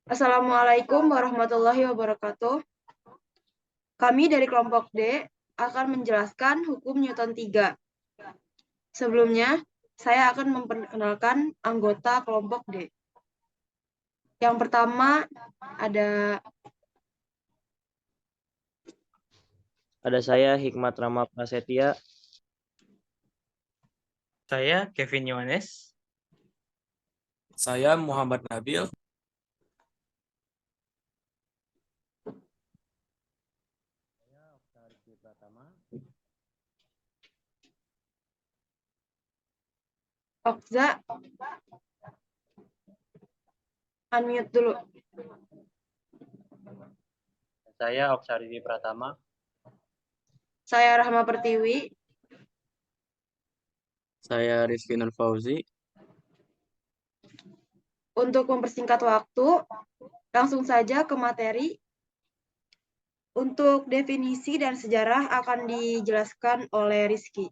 Assalamualaikum warahmatullahi wabarakatuh. Kami dari kelompok D akan menjelaskan hukum Newton 3. Sebelumnya, saya akan memperkenalkan anggota kelompok D. Yang pertama ada saya Hikmat Rama Prasetya. Saya Kevin Yohanes. Saya Muhammad Nabil. Okza. Unmute dulu. Saya Oksaridi Pratama. Saya Rahma Pertiwi. Saya Rizky Nur Fauzi. Untuk mempersingkat waktu, langsung saja ke materi. Untuk definisi dan sejarah akan dijelaskan oleh Rizky.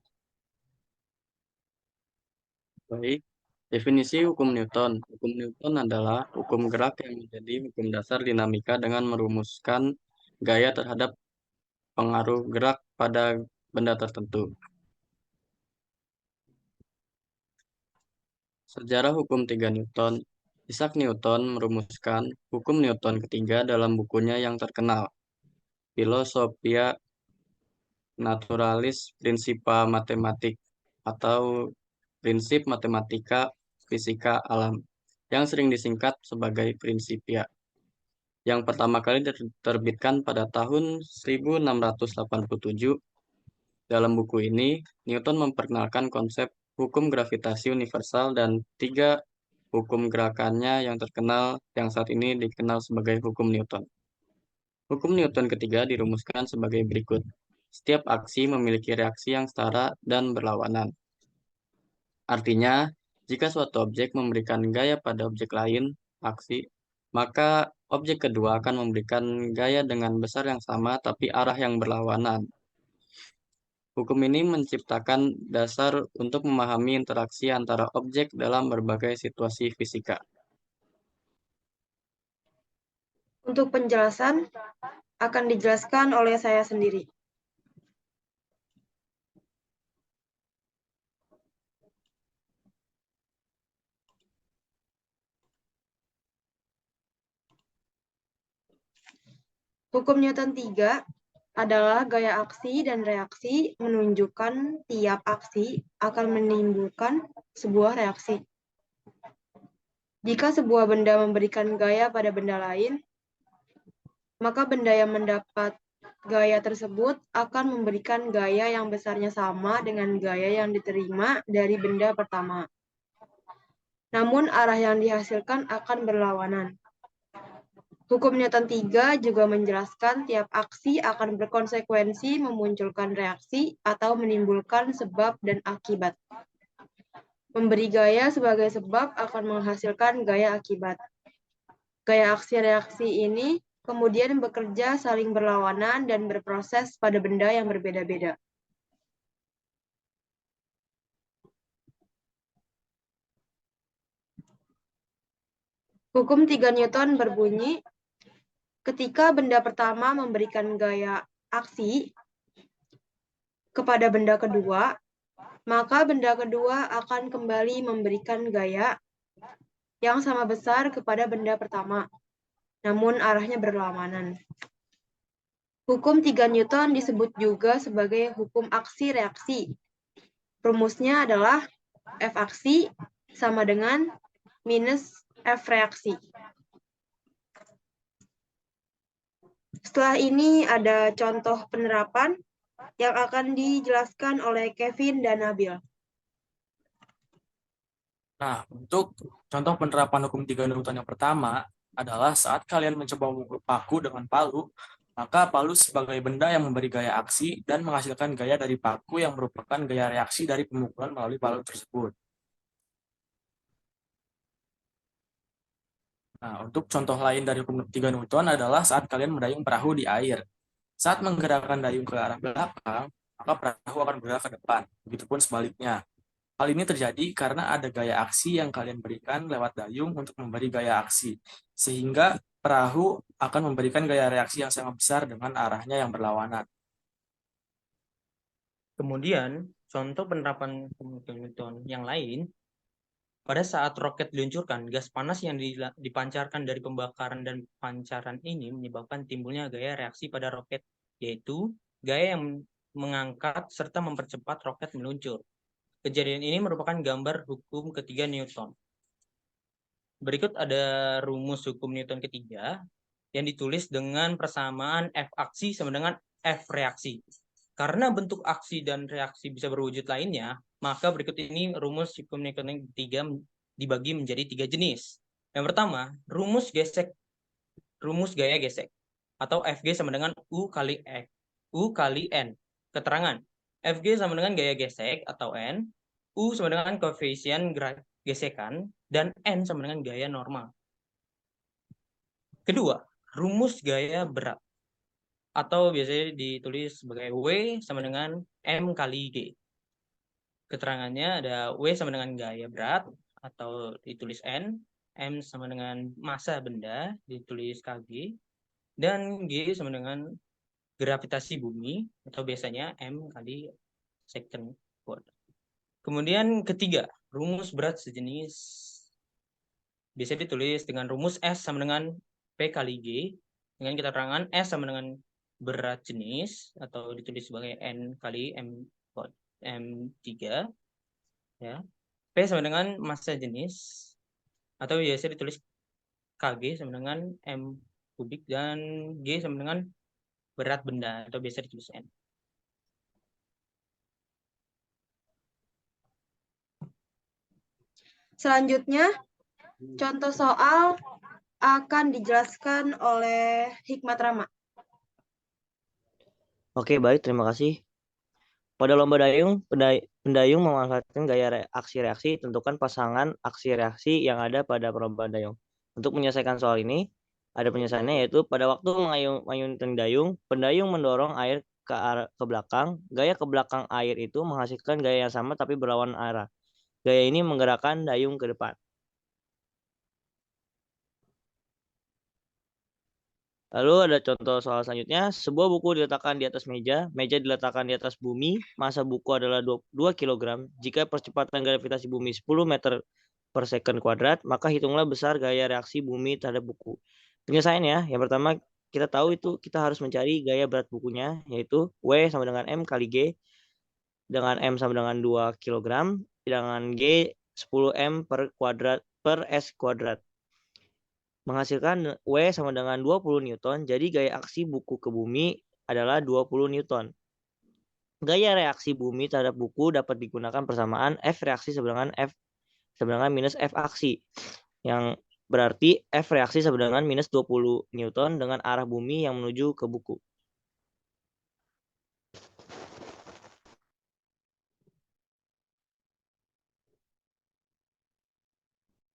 Baik, definisi hukum Newton. Hukum Newton adalah hukum gerak yang menjadi hukum dasar dinamika dengan merumuskan gaya terhadap pengaruh gerak pada benda tertentu. Sejarah hukum 3 Newton. Isaac Newton merumuskan hukum Newton ketiga dalam bukunya yang terkenal, Philosophia Naturalis Principia Mathematica atau Prinsip Matematika Fisika Alam, yang sering disingkat sebagai Principia, yang pertama kali diterbitkan pada tahun 1687. Dalam buku ini, Newton memperkenalkan konsep hukum gravitasi universal dan 3 hukum gerakannya yang terkenal yang saat ini dikenal sebagai hukum Newton. Hukum Newton ketiga dirumuskan sebagai berikut. Setiap aksi memiliki reaksi yang setara dan berlawanan. Artinya, jika suatu objek memberikan gaya pada objek lain, aksi, maka objek kedua akan memberikan gaya dengan besar yang sama tapi arah yang berlawanan. Hukum ini menciptakan dasar untuk memahami interaksi antara objek dalam berbagai situasi fisika. Untuk penjelasan akan dijelaskan oleh saya sendiri. Hukum Newton 3 adalah gaya aksi dan reaksi menunjukkan tiap aksi akan menimbulkan sebuah reaksi. Jika sebuah benda memberikan gaya pada benda lain, maka benda yang mendapat gaya tersebut akan memberikan gaya yang besarnya sama dengan gaya yang diterima dari benda pertama. Namun arah yang dihasilkan akan berlawanan. Hukum Newton 3 juga menjelaskan tiap aksi akan berkonsekuensi memunculkan reaksi atau menimbulkan sebab dan akibat. Memberi gaya sebagai sebab akan menghasilkan gaya akibat. Gaya aksi reaksi ini kemudian bekerja saling berlawanan dan berproses pada benda yang berbeda-beda. Hukum 3 Newton berbunyi, ketika benda pertama memberikan gaya aksi kepada benda kedua, maka benda kedua akan kembali memberikan gaya yang sama besar kepada benda pertama, namun arahnya berlawanan. Hukum 3 Newton disebut juga sebagai hukum aksi-reaksi. Rumusnya adalah F aksi sama dengan minus F reaksi. Setelah ini ada contoh penerapan yang akan dijelaskan oleh Kevin dan Nabil. Nah, untuk contoh penerapan hukum 3 Newton yang pertama adalah saat kalian mencoba memukul paku dengan palu, maka palu sebagai benda yang memberi gaya aksi dan menghasilkan gaya dari paku yang merupakan gaya reaksi dari pemukulan melalui palu tersebut. Nah, untuk contoh lain dari hukum 3 Newton adalah saat kalian mendayung perahu di air. Saat menggerakkan dayung ke arah belakang, maka perahu akan bergerak ke depan. Begitupun sebaliknya. Hal ini terjadi karena ada gaya aksi yang kalian berikan lewat dayung untuk memberi gaya aksi, sehingga perahu akan memberikan gaya reaksi yang sangat besar dengan arahnya yang berlawanan. Kemudian, contoh penerapan Newton yang lain, pada saat roket diluncurkan, gas panas yang dipancarkan dari pembakaran dan pancaran ini menyebabkan timbulnya gaya reaksi pada roket, yaitu gaya yang mengangkat serta mempercepat roket meluncur. Kejadian ini merupakan gambar hukum ketiga Newton. Berikut ada rumus hukum Newton ketiga yang ditulis dengan persamaan F aksi sama dengan F reaksi. Karena bentuk aksi dan reaksi bisa berwujud lainnya, maka berikut ini rumus hukum Newton yang ketiga dibagi menjadi 3 jenis. Yang pertama, rumus gaya gesek atau Fg sama dengan U kali N. Keterangan, Fg sama dengan gaya gesek atau N, U sama dengan koefisien gesekan, dan N sama dengan gaya normal. Kedua, rumus gaya berat atau biasanya ditulis sebagai W sama dengan M kali G. Keterangannya ada W sama dengan gaya berat atau ditulis N, M sama dengan massa benda ditulis Kg, dan G sama dengan gravitasi bumi atau biasanya M kali second quarter. Kemudian ketiga, rumus berat sejenis bisa ditulis dengan rumus S sama dengan P kali G dengan keterangan S sama dengan berat jenis atau ditulis sebagai N kali M3 ya. P sama dengan massa jenis atau biasa ditulis Kg sama dengan M kubik dan G sama dengan berat benda atau biasa ditulis N. Selanjutnya, contoh soal akan dijelaskan oleh Hikmat Rama. Oke, baik, terima kasih. Pada lomba dayung, pendayung memanfaatkan gaya aksi-reaksi, tentukan pasangan aksi-reaksi yang ada pada perlombaan dayung. Untuk menyelesaikan soal ini, ada penyelesaiannya yaitu pada waktu mengayunkan dayung, pendayung mendorong air ke belakang. Gaya ke belakang air itu menghasilkan gaya yang sama tapi berlawanan arah. Gaya ini menggerakkan dayung ke depan. Lalu ada contoh soal selanjutnya, sebuah buku diletakkan di atas meja diletakkan di atas bumi, massa buku adalah 2 kg. Jika percepatan gravitasi bumi 10 meter per second kuadrat, maka hitunglah besar gaya reaksi bumi terhadap buku. Penyelesaiannya, yang pertama kita tahu itu kita harus mencari gaya berat bukunya, yaitu W sama dengan M kali G, dengan M sama dengan 2 kg, dengan G 10 M per S kuadrat. Menghasilkan W sama dengan 20 Newton, jadi gaya aksi buku ke bumi adalah 20 Newton. Gaya reaksi bumi terhadap buku dapat digunakan persamaan F reaksi sama dengan minus F aksi, yang berarti F reaksi sama dengan minus 20 Newton dengan arah bumi yang menuju ke buku.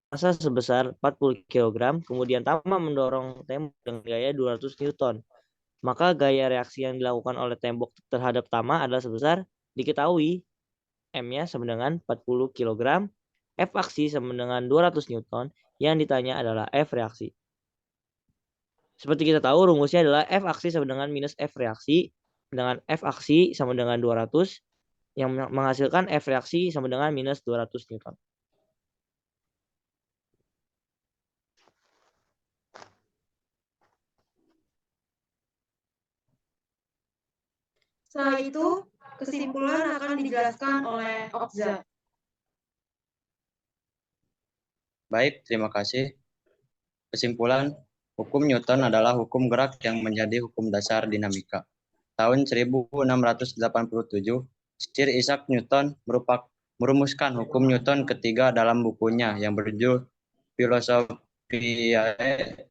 Massa sebesar 40 kg, kemudian Tama mendorong tembok dengan gaya 200 Newton. Maka gaya reaksi yang dilakukan oleh tembok terhadap Tama adalah sebesar diketahui M-nya sama dengan 40 kg, F aksi sama dengan 200 Newton, yang ditanya adalah F reaksi. Seperti kita tahu rumusnya adalah F aksi sama dengan minus F reaksi, dengan F aksi sama dengan 200, yang menghasilkan F reaksi sama dengan minus 200 Newton. Setelah itu, kesimpulan akan dijelaskan oleh Okza. Baik, terima kasih. Kesimpulan, hukum Newton adalah hukum gerak yang menjadi hukum dasar dinamika. Tahun 1687, Sir Isaac Newton merumuskan hukum Newton ketiga dalam bukunya yang berjudul Philosophiae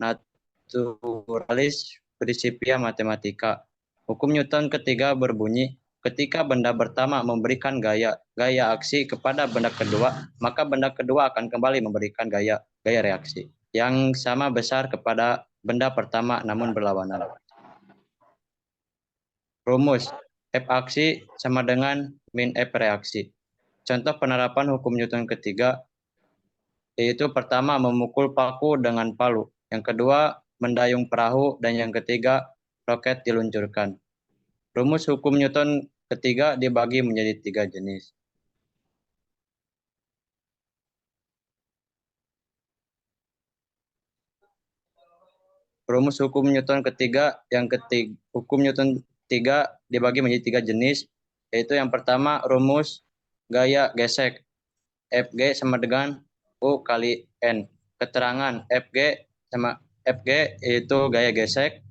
Naturalis Principia Mathematica. Hukum Newton ketiga berbunyi, ketika benda pertama memberikan gaya aksi kepada benda kedua, maka benda kedua akan kembali memberikan gaya reaksi yang sama besar kepada benda pertama namun berlawanan. Rumus F aksi sama dengan min F reaksi. Contoh penerapan hukum Newton ketiga, yaitu pertama memukul paku dengan palu, yang kedua mendayung perahu, dan yang ketiga roket diluncurkan. Rumus hukum Newton ketiga dibagi menjadi 3 jenis. Rumus hukum Newton ketiga, hukum Newton ketiga dibagi menjadi 3 jenis, yaitu yang pertama rumus gaya gesek, Fg sama dengan U kali N. Keterangan Fg yaitu gaya gesek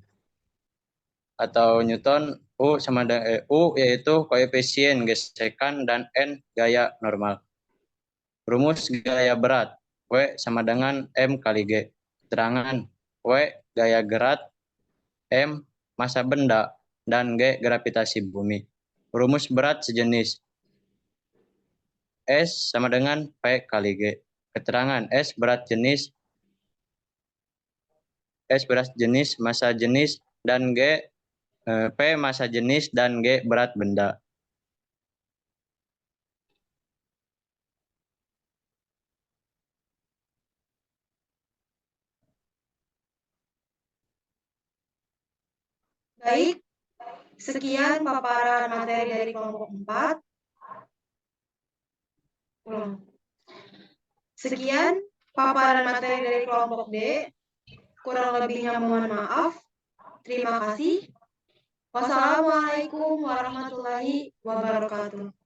atau Newton, U sama dengan U yaitu koefisien gesekan, dan N gaya normal. Rumus gaya berat, W sama dengan M kali G. Keterangan W gaya gerak, M massa benda, dan G gravitasi bumi. Rumus berat sejenis, S sama dengan P kali G. Keterangan S berat jenis, massa jenis, dan G P massa jenis, dan G berat benda. Baik, sekian paparan materi dari kelompok 4. Sekian paparan materi dari kelompok D. Kurang lebihnya mohon maaf. Terima kasih. Wassalamualaikum warahmatullahi wabarakatuh.